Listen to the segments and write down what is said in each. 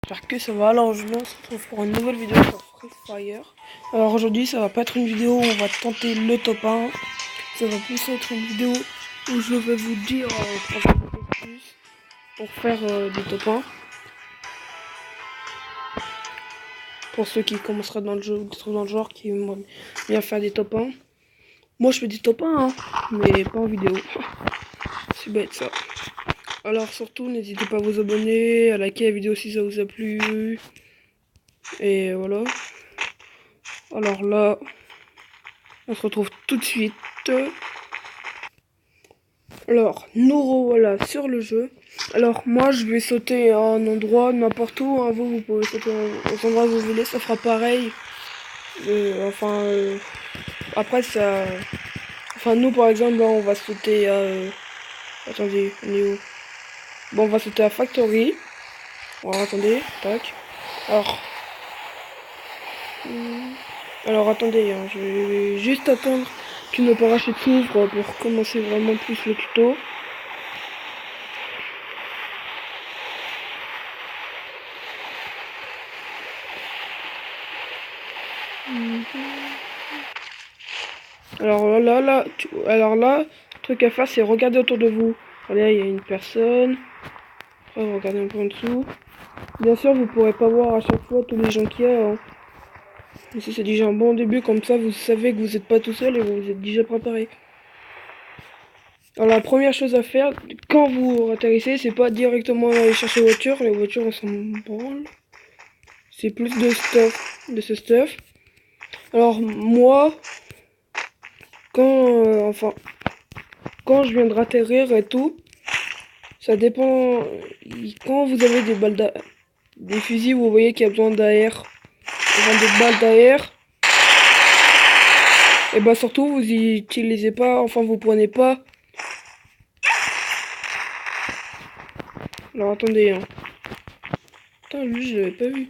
J'espère que ça va. Alors aujourd'hui on se retrouve pour une nouvelle vidéo sur Free Fire. Alors aujourd'hui ça va pas être une vidéo où on va tenter le top 1. Ça va plus être une vidéo où je vais vous dire plus pour faire des top 1. Pour ceux qui commenceraient dans le jeu, qui sont dans le genre, qui aimeraient bien faire des top 1. Moi je fais des top 1 hein, mais pas en vidéo. C'est bête ça. Alors surtout n'hésitez pas à vous abonner, à liker la vidéo si ça vous a plu. Et voilà. Alors là, on se retrouve tout de suite. Alors, nous revoilà sur le jeu. Alors, moi, je vais sauter à un endroit, n'importe où. Hein. Vous pouvez sauter aux endroits où vous voulez, ça fera pareil. Après, ça... Enfin, nous, par exemple, là, on va sauter à... Attendez, on est où? Bon, on va sauter à Factory. Alors, attendez, tac. Alors... Alors, attendez, hein, je vais juste attendre qu'une nos parachutes s'ouvre pour commencer vraiment plus le tuto. Alors là, le truc à faire, c'est regarder autour de vous. Regardez, il y a une personne. Après, vous regardez un peu en dessous. Bien sûr, vous pourrez pas voir à chaque fois tous les gens qu'il y a. Hein. Mais ça, c'est déjà un bon début. Comme ça, vous savez que vous n'êtes pas tout seul et vous êtes déjà préparé. Alors, la première chose à faire, quand vous atterrissez, c'est pas directement aller chercher les voitures. Les voitures, on s'en branle. C'est plus de stuff, de ce stuff. Alors, moi, quand je viens de atterrir et tout, ça dépend. Quand vous avez des fusils, vous voyez qu'il y a besoin d'air, besoin de balles d'air. Et bah surtout, vous utilisez pas, enfin vous prenez pas. Alors attendez, hein. Putain, lui je l'avais pas vu.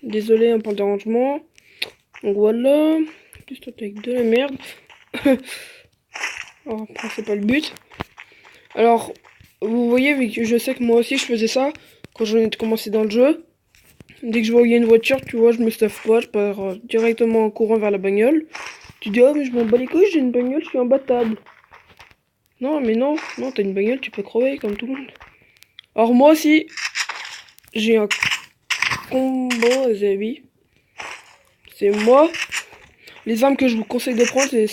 Désolé pour le dérangement. Donc voilà. Juste avec de la merde. Alors après c'est pas le but. Alors, vous voyez, vu que je sais que moi aussi je faisais ça quand j'en ai commencé dans le jeu. Dès que je voyais une voiture, tu vois, je me staffe pas, je pars directement en courant vers la bagnole. Tu dis, oh mais je m'en bats les couilles, j'ai une bagnole, je suis imbattable. Non, mais non, t'as une bagnole, tu peux crever comme tout le monde. Alors moi aussi, j'ai un combo, les amis. C'est moi. Les armes que je vous conseille de prendre, c'est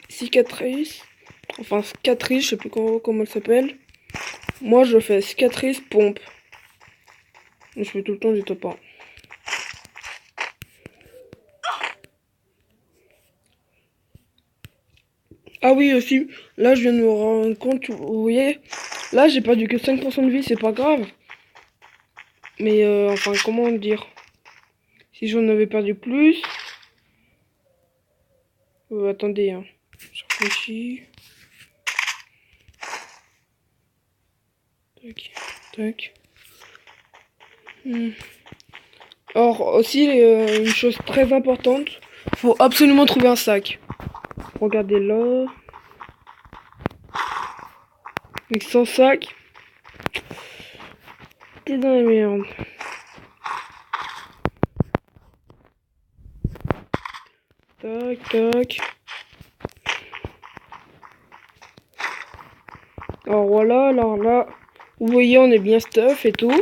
cicatrice. Enfin, cicatrice, je sais plus comment elle s'appelle. Moi, je fais cicatrice, pompe. Je fais tout le temps du top 1. Ah oui, aussi, là, je viens de me rendre compte, vous voyez, là, j'ai perdu que 5% de vie, c'est pas grave. Mais, enfin, comment dire? Si j'en avais perdu plus... attendez, hein. Je réfléchis. Tac, tac. Or, aussi, une chose très importante, faut absolument trouver un sac. Regardez là. Mais sans sac, t'es dans la merde. Tac, tac. Alors voilà, alors là, vous voyez, on est bien stuff et tout.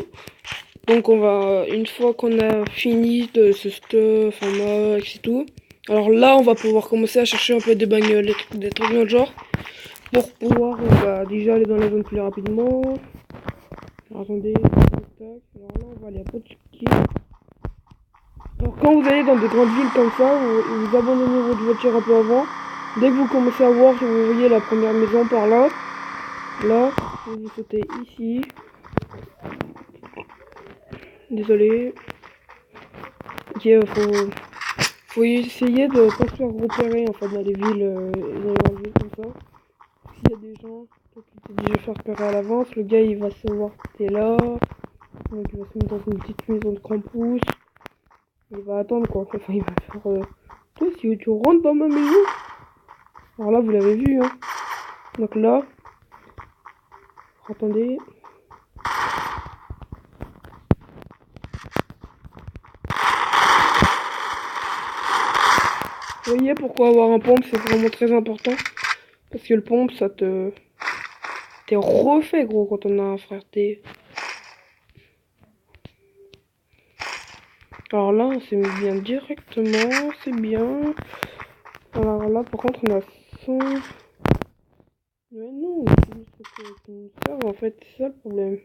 Donc on va, une fois qu'on a fini de ce stuff en max et tout, alors là, on va pouvoir commencer à chercher un peu des bagnoles, des trucs dans le genre. Pour pouvoir, on va déjà aller dans la zone plus rapidement. Alors, attendez, tac. Alors là, on va aller à Potski. Alors quand vous allez dans de grandes villes comme ça, vous abandonnez votre voiture un peu avant. Dès que vous commencez à voir, vous voyez la première maison par là. Là, vous sautez ici. Désolé. Ok, faut essayer de pas se faire repérer en fait dans les villes, dans les grandes villes comme ça. S'il y a des gens, toi tu t'es déjà fait repérer à l'avance, le gars il va savoir que t'es là. Donc il va se mettre dans une petite maison de crampousse. Il va attendre quoi. Enfin il va faire... Toi si tu rentres dans ma maison. Alors là, vous l'avez vu, hein. Donc là, attendez. Vous voyez pourquoi avoir un pompe, c'est vraiment très important. Parce que le pompe, ça te... T'es refait, gros, quand on a un frère T. Alors là, on s'est mis bien directement, c'est bien. Alors là, par contre, on a 100... Mais non, c'est juste que ça, en fait, c'est ça le problème.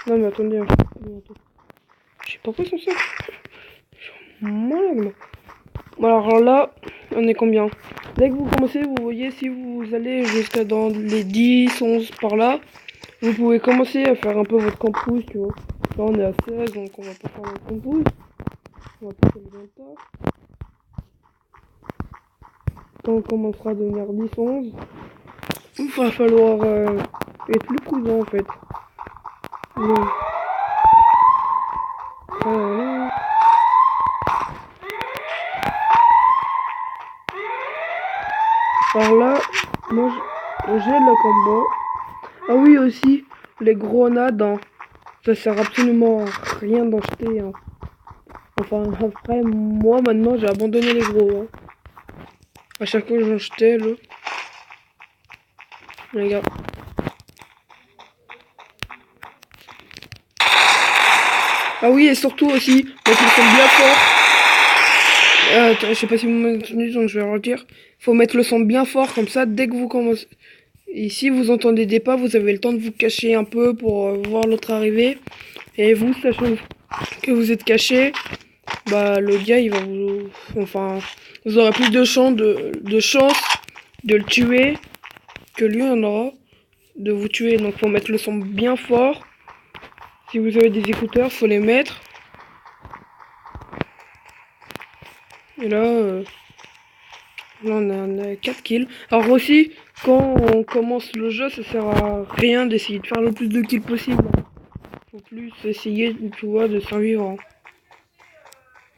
Non, mais attendez, je sais pas quoi c'est ça. Je suis malade, moi. Alors là, on est combien? Dès que vous commencez, vous voyez, si vous allez jusqu'à dans les 10, 11 par là, vous pouvez commencer à faire un peu votre campus, tu vois. Là, on est à 16, donc on va pas faire notre campus. On va pas faire le tas. Quand on commencera à devenir 10, 11, il va falloir être plus prudent en fait. Donc, alors là, moi j'ai le combo. Ah oui aussi, les grenades, hein, ça sert absolument à rien d'en jeter. Hein. Enfin après, moi maintenant j'ai abandonné les gros. Hein. À chaque fois que j'en jetais, là. Regarde. Ah oui, et surtout aussi, mettre le son bien fort. Attends, je sais pas si vous m'avez entendu, donc je vais redire. Faut mettre le son bien fort, comme ça, dès que vous commencez. Et si vous entendez des pas, vous avez le temps de vous cacher un peu pour voir l'autre arriver. Et vous, sachant que vous êtes caché, bah le gars il va vous. Enfin, vous aurez plus de chance de le tuer que lui en aura de vous tuer. Donc faut mettre le son bien fort. Si vous avez des écouteurs, faut les mettre. Et là, là on a 4 kills. Alors aussi, quand on commence le jeu, ça sert à rien d'essayer de faire le plus de kills possible. Faut plus essayer, tu vois, de survivre.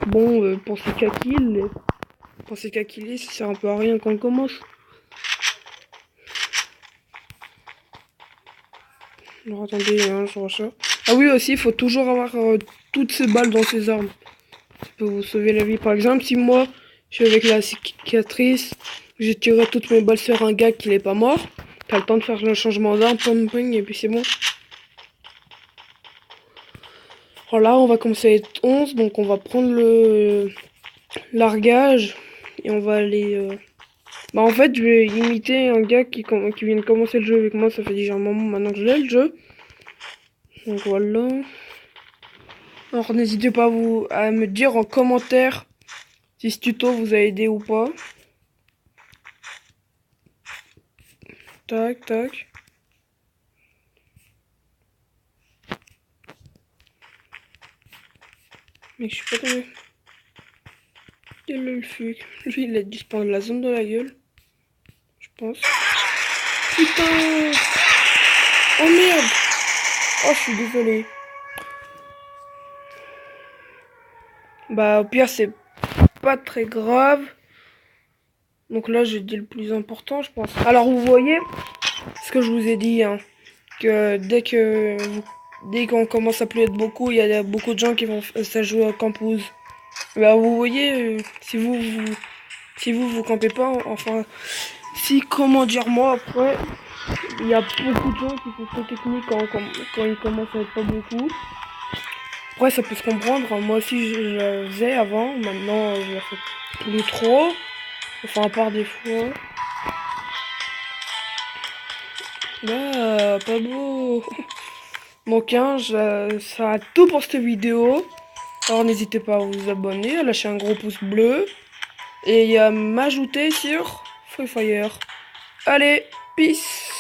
Bon, penser qu'à killer, ça sert un peu à rien quand on commence. Alors attendez, hein, je vois ça. Ah oui aussi, il faut toujours avoir toutes ces balles dans ses armes. Ça peut vous sauver la vie. Par exemple, si moi, je suis avec la cicatrice, j'ai tiré toutes mes balles sur un gars qui n'est pas mort, t'as le temps de faire le changement d'arme, ping, ping, et puis c'est bon. Alors là, on va commencer à être 11, donc on va prendre le largage et on va aller... Bah en fait, je vais imiter un gars qui vient de commencer le jeu avec moi, ça fait déjà un moment maintenant que je l'ai le jeu. Donc voilà. Alors n'hésitez pas à me dire en commentaire si ce tuto vous a aidé ou pas. Tac, tac. Mais je suis pas tombé. Quel est le fuck? Lui, il a dû se prendre la zone de la gueule. Je pense. Putain! Oh merde! Oh, je suis désolé. Bah, au pire, c'est pas très grave. Donc là, j'ai dit le plus important, je pense. Alors, vous voyez ce que je vous ai dit, hein, que dès qu'on commence à plus être beaucoup, il y a beaucoup de gens qui vont s'ajouter à campus. Bah, vous voyez, si vous campez pas, enfin, si, comment dire, moi, après, il y a beaucoup de gens qui font trop technique quand ils commencent à être pas beaucoup. Après, ça peut se comprendre. Moi aussi, je le faisais avant. Maintenant, je le fais plus trop. Enfin, à part des fois. Bah, pas beau. Donc, hein, ça a tout pour cette vidéo. Alors, n'hésitez pas à vous abonner, à lâcher un gros pouce bleu. Et à m'ajouter sur Free Fire. Allez, peace!